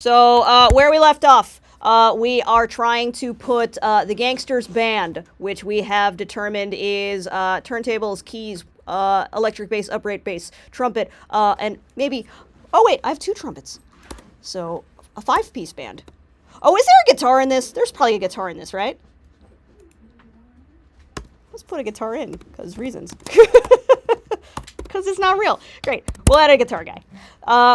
So, where we left off, we are trying to put the Gangsters Band, which we have determined is turntables, keys, electric bass, upright bass, trumpet, and maybe... Oh, wait, I have 2 trumpets. So, a 5-piece band. Oh, is there a guitar in this? There's probably a guitar in this, right? Let's put a guitar in, because reasons. Because it's not real. Great. We'll add a guitar guy.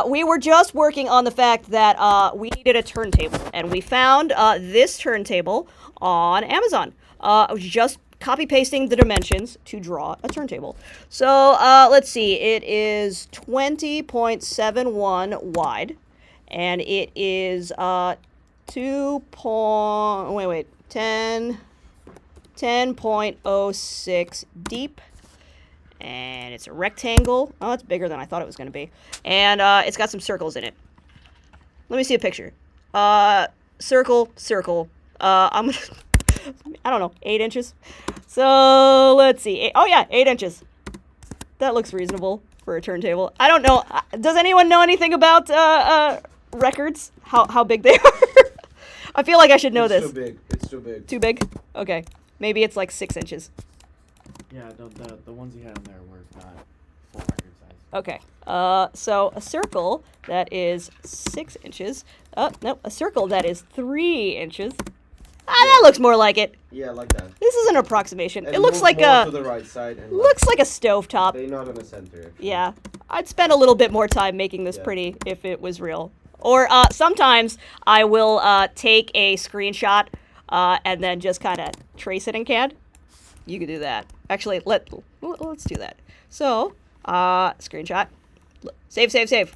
We were just working on the fact that we needed a turntable, and we found this turntable on Amazon. I was just copy-pasting the dimensions to draw a turntable. So, let's see. It is 20.71 wide, and it is 10.06 deep. And it's a rectangle. Oh, it's bigger than I thought it was going to be. And it's got some circles in it. Let me see a picture. Circle, circle. I don't know, 8 inches. So, let's see. Oh, yeah, 8 inches. That looks reasonable for a turntable. I don't know. Does anyone know anything about records? How big they are? I feel like I should know this. It's too big. It's too big. Too big? Okay. Maybe it's like 6 inches. Yeah, the ones you had in there were not full record size. Okay, so a circle that is 6 inches. No, a circle that is 3 inches. That looks more like it. Yeah, like that. This is an approximation. And it looks like more to the right side. And looks like a stovetop. They're not in the center. Actually. Yeah, I'd spend a little bit more time making this pretty if it was real. Or sometimes I will take a screenshot and then just kind of trace it in CAD. You could do that. Actually, let's do that. So, screenshot, save, save, save,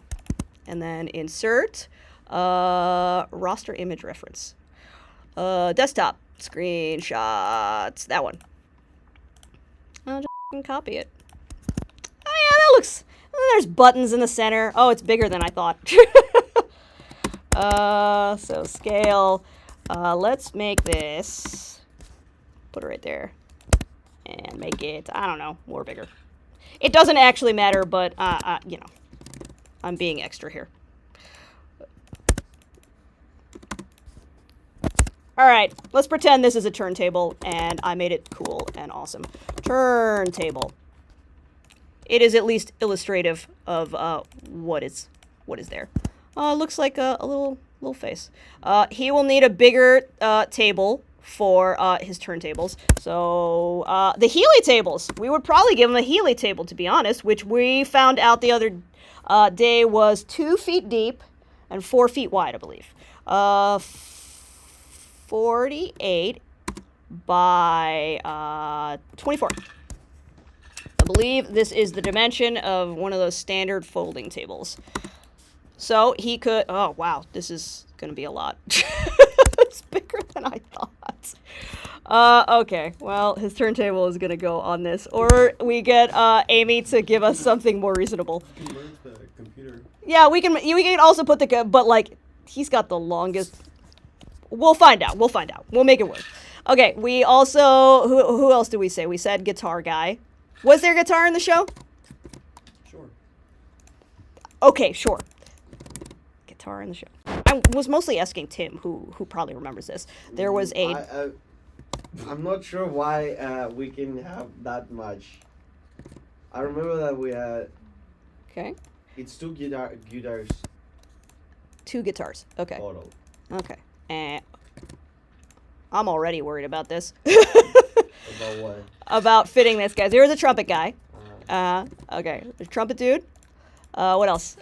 and then insert, roster image reference, desktop, screenshots, that one. I'll just copy it. Oh yeah, that looks, there's buttons in the center. Oh, it's bigger than I thought. So scale, let's make this, put it right there. And make it, I don't know, more bigger. It doesn't actually matter, but, you know, I'm being extra here. Alright, let's pretend this is a turntable, and I made it cool and awesome. Turntable. It is at least illustrative of what is there. Looks like a little face. He will need a bigger table for his turntables. So, the Healy tables. We would probably give him a Healy table, to be honest, which we found out the other day was 2 feet deep and 4 feet wide, I believe. 48 by 24. I believe this is the dimension of one of those standard folding tables. So, he could... Oh, wow. This is going to be a lot. It's bigger than I thought. Okay, well, his turntable is gonna go on this, or we get Amy to give us something more reasonable. You can merge the computer. Yeah, we can also put the, but like, he's got the longest. We'll find out. We'll make it work. Okay, we also, who else did we say? We said guitar guy. Was there guitar in the show? Sure. Okay, sure. Guitar in the show. I was mostly asking Tim, who probably remembers this. There was a... I'm not sure why we can have that much. I remember that we had... Okay. It's 2 guitars. 2 guitars. Okay. Total. Okay. And I'm already worried about this. About what? About fitting this guy. There was a trumpet guy. Okay. There's a trumpet dude. What else?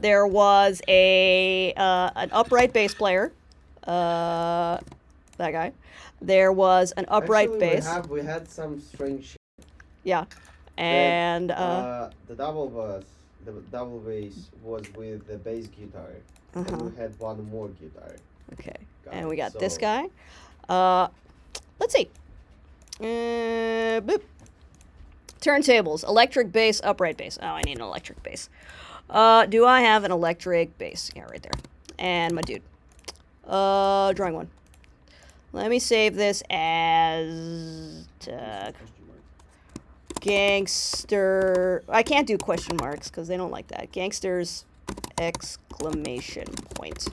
There was an upright bass player. That guy. There was an upright bass. We had some strange shit. Yeah. And the double bass was with the bass guitar. And we had one more guitar. Okay. And we got this guy. Let's see. Boop. Turntables, electric bass, upright bass. Oh, I need an electric bass. Do I have an electric bass? Yeah, right there. And my dude. Drawing one. Let me save this as gangster. I can't do question marks because they don't like that. Gangsters exclamation point.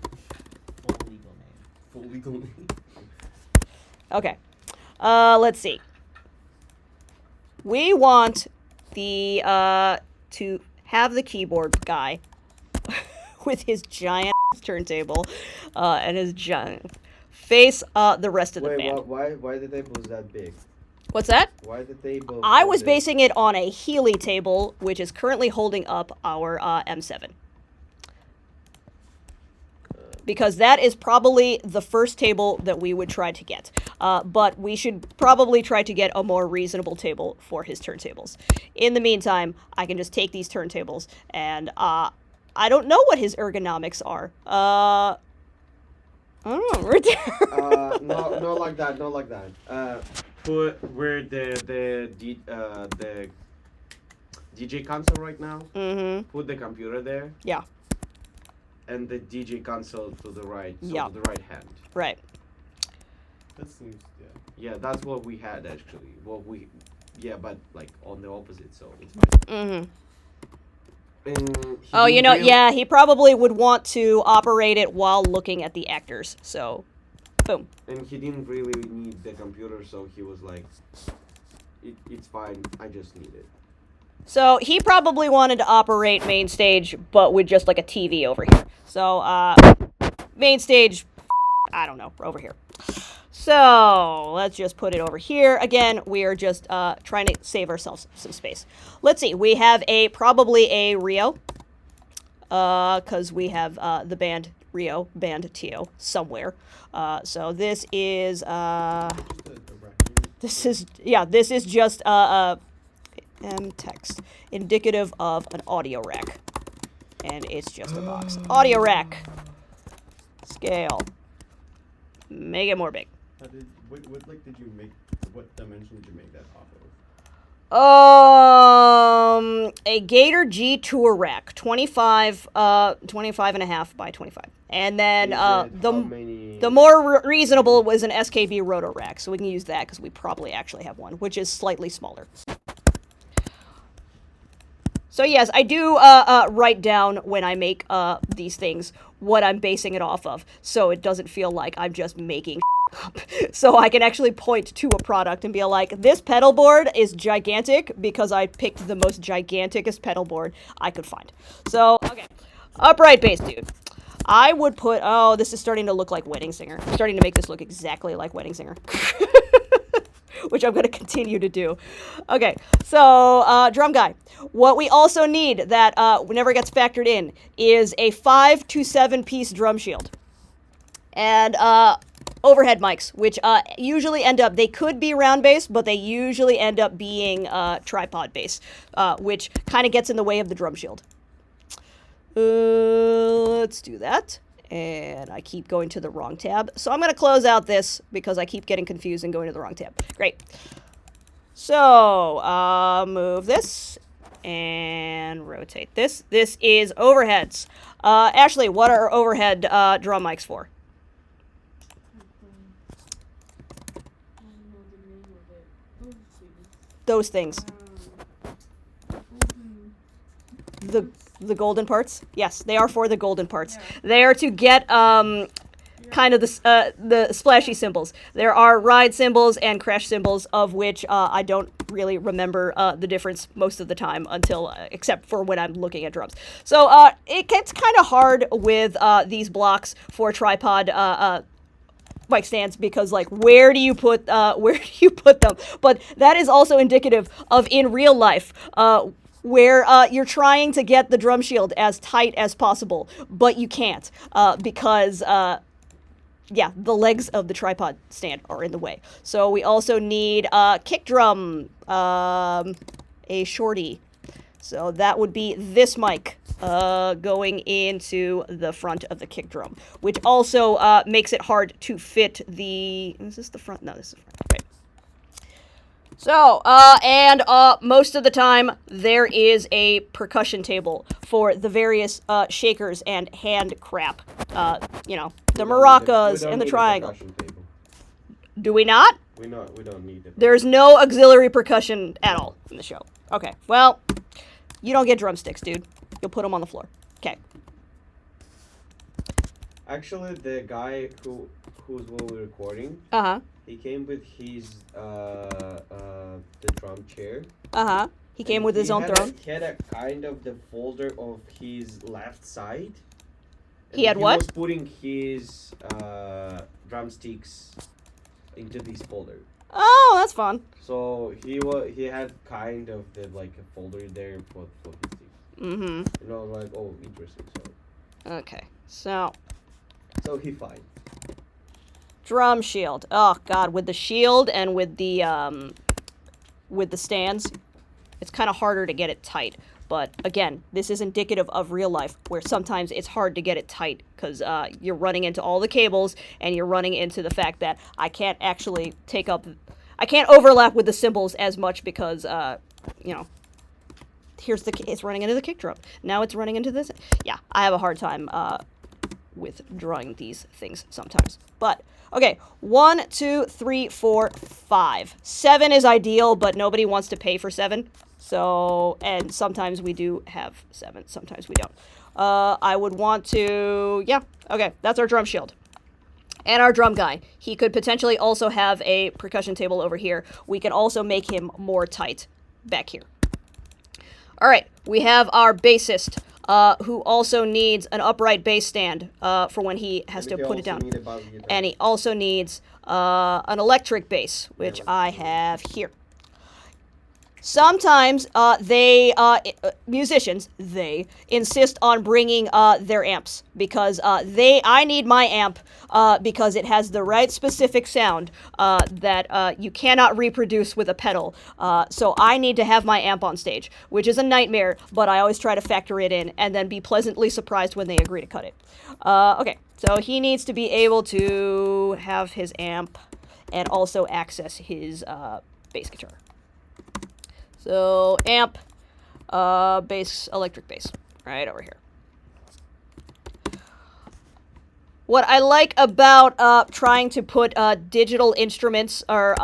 full legal name. Okay. Let's see. We want the to have the keyboard guy with his giant turntable and his giant face the rest of the Wait, band. why the table is that big? What's that? Why the table? I so was big? basing it on a Healy table, which is currently holding up our M7. Because that is probably the first table that we would try to get. But we should probably try to get a more reasonable table for his turntables. In the meantime, I can just take these turntables and I don't know what his ergonomics are. I don't know, right there. No, like that, not like that. Put where the DJ console right now. Mm-hmm. Put the computer there. Yeah. And the DJ console to the right, so Yeah. to the right hand. Right. That seems, yeah. Yeah, that's what we had actually. But like on the opposite, so it's fine. Mm-hmm. Oh, you know, yeah, he probably would want to operate it while looking at the actors. So, boom. And he didn't really need the computer, so he was like, it's fine, I just need it. So he probably wanted to operate main stage, but with just like a TV over here. So, main stage, I don't know, over here. So let's just put it over here. Again, we are just trying to save ourselves some space. Let's see, we have probably a Rio, because we have the band Rio, band Tio, somewhere. So this is, this is just M text, indicative of an audio rack. And it's just a box. Audio rack. Scale. Make it more big. What dimension did you make that off of? A Gator G Tour rack, 25 and a half by 25. And then the more reasonable was an SKB rotor rack, so we can use that because we probably actually have one, which is slightly smaller. So yes, I do write down when I make these things what I'm basing it off of, so it doesn't feel like I'm just making up. So I can actually point to a product and be like, this pedal board is gigantic because I picked the most giganticest pedal board I could find. So, okay. Upright bass, dude. I would put, oh, this is starting to look like Wedding Singer. I'm starting to make this look exactly like Wedding Singer. Which I'm going to continue to do. Okay, so drum guy. What we also need that never gets factored in is a 5 to 7 piece drum shield. And overhead mics, which usually end up, they could be round bass, but they usually end up being tripod bass, which kind of gets in the way of the drum shield. Let's do that. And I keep going to the wrong tab. So I'm going to close out this because I keep getting confused and going to the wrong tab. Great. So, move this and rotate this. This is overheads. Ashley, what are overhead drum mics for? Those things. The golden parts? Yes, they are for the golden parts. Yeah. They are to get kind of the splashy cymbals. There are ride cymbals and crash cymbals, of which I don't really remember the difference most of the time until, except for when I'm looking at drums. So it gets kind of hard with these blocks for tripod mic stands because, like, where do you put them? But that is also indicative of in real life. Where you're trying to get the drum shield as tight as possible, but you can't because, the legs of the tripod stand are in the way. So we also need a kick drum, a shorty. So that would be this mic going into the front of the kick drum, which also makes it hard to fit the... Is this the front? No, this is the front. Right. So, and most of the time, there is a percussion table for the various shakers and hand crap. You know, the maracas and the triangle. Do we not? We don't need it. There's no auxiliary percussion at all in the show. Okay, well, you don't get drumsticks, dude. You'll put them on the floor. Okay. Actually, the guy who were recording, Uh-huh. he came with his the drum chair. Uh-huh. He came And with his own throne. He had a kind of the folder of his left side. He had He what? was putting his drumsticks into this folder. Oh, that's fun. So he had kind of the like a folder there for his sticks. Mm-hmm. And I was like, oh, interesting. Okay. So, He fine. drum shield. Oh God, with the shield and with the stands, it's kind of harder to get it tight. But again, this is indicative of real life, where sometimes it's hard to get it tight because you're running into all the cables and you're running into the fact that I can't actually I can't overlap with the cymbals as much because, you know, it's running into the kick drum. Now it's running into this. Yeah, I have a hard time with drawing these things sometimes. But, okay, 1, 2, 3, 4, 5. 7 is ideal, but nobody wants to pay for 7. So, and sometimes we do have 7, sometimes we don't. I would want to, yeah, okay, that's our drum shield. And our drum guy. He could potentially also have a percussion table over here. We can also make him more tight back here. All right, we have our bassist, who also needs an upright bass stand for when he has to put it down. And he also needs an electric bass, which I have here. Sometimes musicians, they insist on bringing their amps because I need my amp because it has the right specific sound that you cannot reproduce with a pedal. So I need to have my amp on stage, which is a nightmare, but I always try to factor it in and then be pleasantly surprised when they agree to cut it. Okay, so he needs to be able to have his amp and also access his bass guitar. So, amp, bass, electric bass, right over here. What I like about trying to put digital instruments, or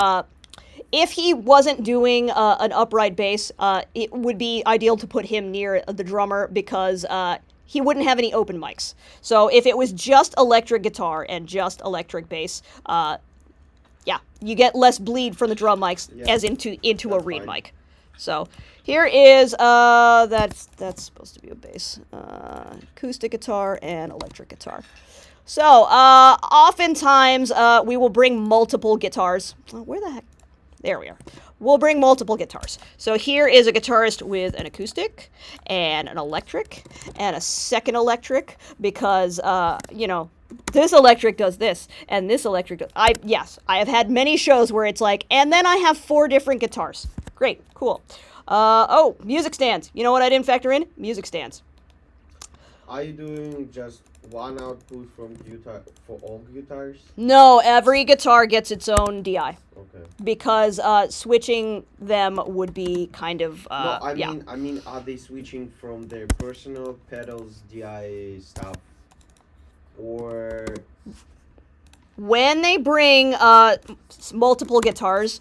if he wasn't doing an upright bass, it would be ideal to put him near the drummer because he wouldn't have any open mics. So if it was just electric guitar and just electric bass, yeah, you get less bleed from the drum mics as into a reed mic. So here is that's supposed to be a bass, acoustic guitar and electric guitar. So oftentimes we will bring multiple guitars. Where the heck? There we are. We'll bring multiple guitars. So here is a guitarist with an acoustic and an electric and a second electric because you know, this electric does this and this electric does. I have had many shows where it's like, and then I have 4 different guitars. Great, cool. Oh, music stands. You know what I didn't factor in? Music stands. Are you doing just one output from guitar for all guitars? No, every guitar gets its own DI. Okay. Because switching them would be kind of no, I mean, are they switching from their personal pedals DI stuff, or when they bring multiple guitars,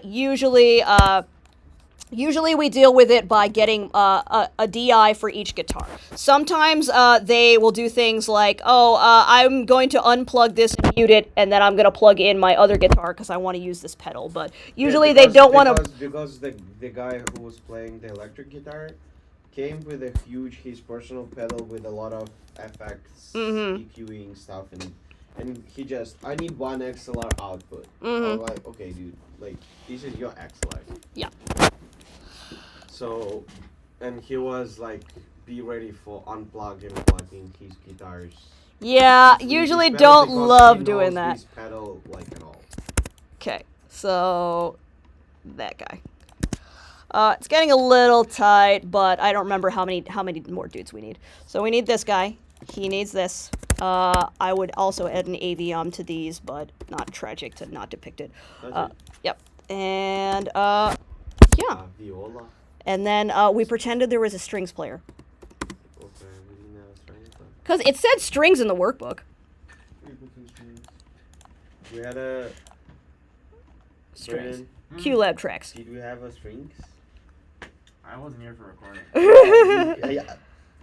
usually we deal with it by getting a DI for each guitar. Sometimes they will do things like, I'm going to unplug this and mute it, and then I'm going to plug in my other guitar because I want to use this pedal. But usually they don't want to... Because the guy who was playing the electric guitar came with his personal pedal with a lot of effects, EQing stuff, and he just, I need one XLR output. I'm like, okay, dude, like, this is your XLR. Yeah. So, and he was like, be ready for unplugging and plugging his guitars. Yeah, usually don't love doing that. His pedal like at all. Okay, so that guy. It's getting a little tight, but I don't remember how many more dudes we need. So we need this guy. He needs this. I would also add an AV to these, but not tragic to not depict it. Yep. And yeah. Viola. And then we pretended there was a strings player. Okay, we didn't have a strings player. Because it said strings in the workbook. We had a strings. QLab tracks. Did we have a strings? I wasn't here for recording.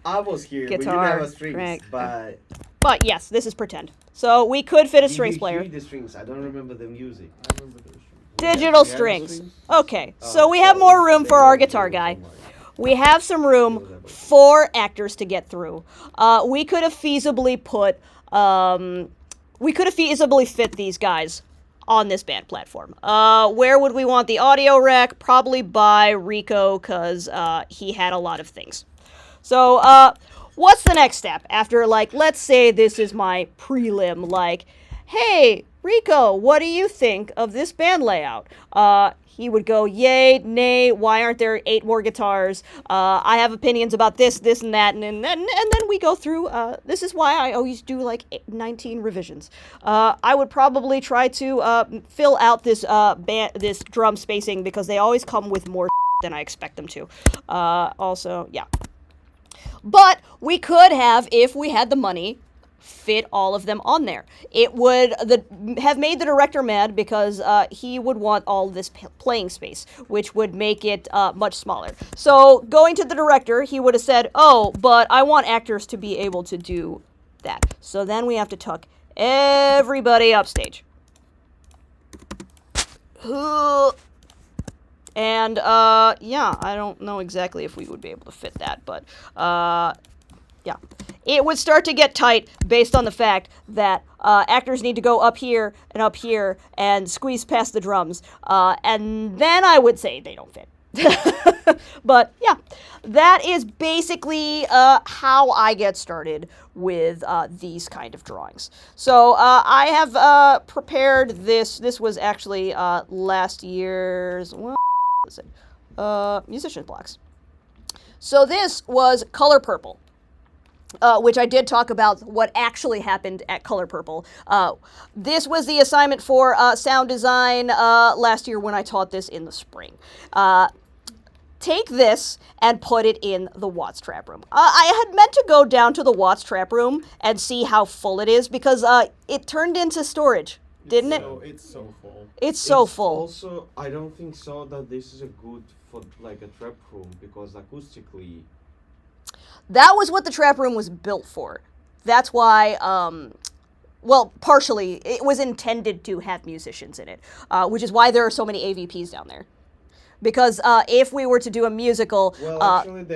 I was here. Guitar, we didn't have a strings, track. but But yes, this is pretend. So we could fit a strings Did you player. hear the strings? I don't remember the music. I remember those. Digital Yeah, strings. strings? Okay, so we have more room for our guitar guy. We have some room for actors to get through. We could have feasibly put, we could have feasibly fit these guys on this band platform. Where would we want the audio rack? Probably by Rico, because he had a lot of things. So, what's the next step after, like, let's say this is my prelim, like, hey, Rico, what do you think of this band layout? He would go, yay, nay, why aren't there 8 more guitars? I have opinions about this, this, and that, and then we go through, this is why I always do, like, 19 revisions. I would probably try to fill out this this drum spacing, because they always come with more than I expect them to. Also, yeah. But we could have, if we had the money, fit all of them on there. It would have made the director mad, because he would want all this playing space, which would make it much smaller. So going to the director, he would have said, oh, but I want actors to be able to do that. So then we have to tuck everybody upstage. And, yeah, I don't know exactly if we would be able to fit that, but, yeah. It would start to get tight based on the fact that actors need to go up here and squeeze past the drums. And then I would say they don't fit. But, yeah, that is basically how I get started with these kind of drawings. So I have prepared this. This was actually last year's... Well, musician's blocks. So this was Color Purple, which I did talk about what actually happened at Color Purple. This was the assignment for sound design last year when I taught this in the spring. Take this and put it in the Watts Trap Room. I had meant to go down to the Watts Trap Room and see how full it is, because it turned into storage. Didn't it? It's so full. It's so full. Also, I don't think so that this is a good for like a trap room, because acoustically. That was what the trap room was built for. That's why, well, partially, it was intended to have musicians in it, which is why there are so many AVPs down there. Because if we were to do a musical... Well, actually,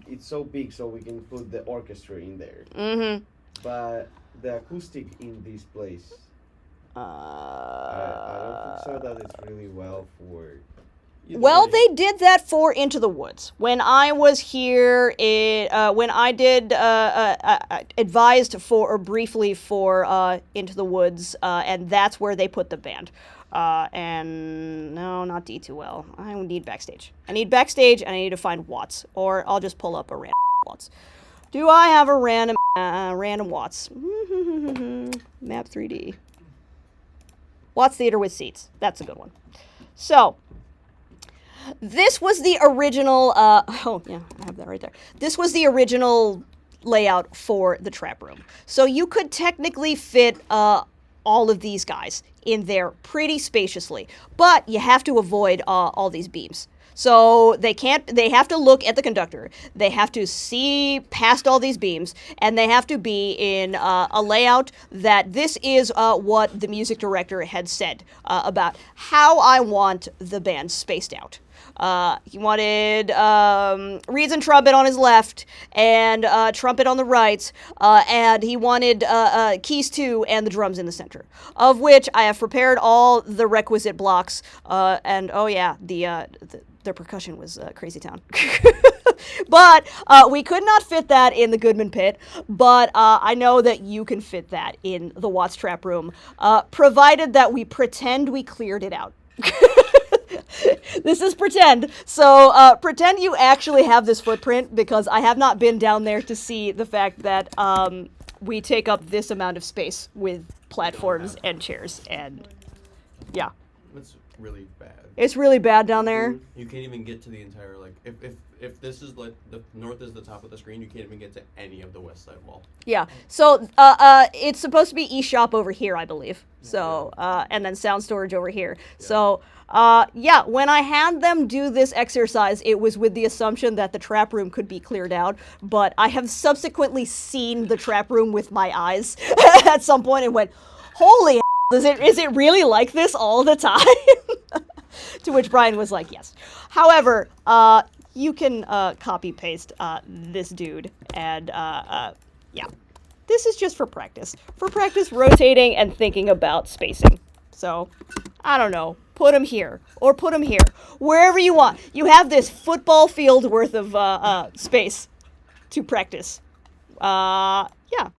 it's so big, so we can put the orchestra in there. Mm-hmm. But the acoustic in this place... I don't think so that it's really well for... Well, they did that for Into the Woods. When I was here, when I did advised for, or briefly for Into the Woods, and that's where they put the band. And no, not D2L. I need backstage. I need backstage, and I need to find Watts, or I'll just pull up a random Watts. Do I have a random Watts? Map 3D. Watts Theater with seats. That's a good one. So, this was the original, oh yeah, I have that right there. This was the original layout for the trap room. So you could technically fit all of these guys in there pretty spaciously, but you have to avoid all these beams. So they have to look at the conductor, they have to see past all these beams, and they have to be in a layout that this is what the music director had said about how I want the band spaced out. He wanted reeds and trumpet on his left, and trumpet on the right, and he wanted keys too, and the drums in the center, of which I have prepared all the requisite blocks, and oh yeah, the percussion was Crazy Town. But we could not fit that in the Goodman Pit, but I know that you can fit that in the Watts Trap Room, provided that we pretend we cleared it out. This is pretend. So pretend you actually have this footprint, because I have not been down there to see the fact that we take up this amount of space with platforms and chairs, and yeah. It's really bad. It's really bad down there. You can't even get to the entire, like, if if this is like the north is the top of the screen, you can't even get to any of the west side wall. Yeah. So it's supposed to be eShop over here, I believe. So and then sound storage over here. Yeah. So yeah, when I had them do this exercise, it was with the assumption that the trap room could be cleared out. But I have subsequently seen the trap room with my eyes at some point and went, "Holy, is it really like this all the time?" To which Brian was like, "Yes." However, you can copy paste this dude, and yeah, this is just for practice. For practice rotating and thinking about spacing. So, I don't know. Put him here or put him here, wherever you want. You have this football field worth of space to practice. Yeah.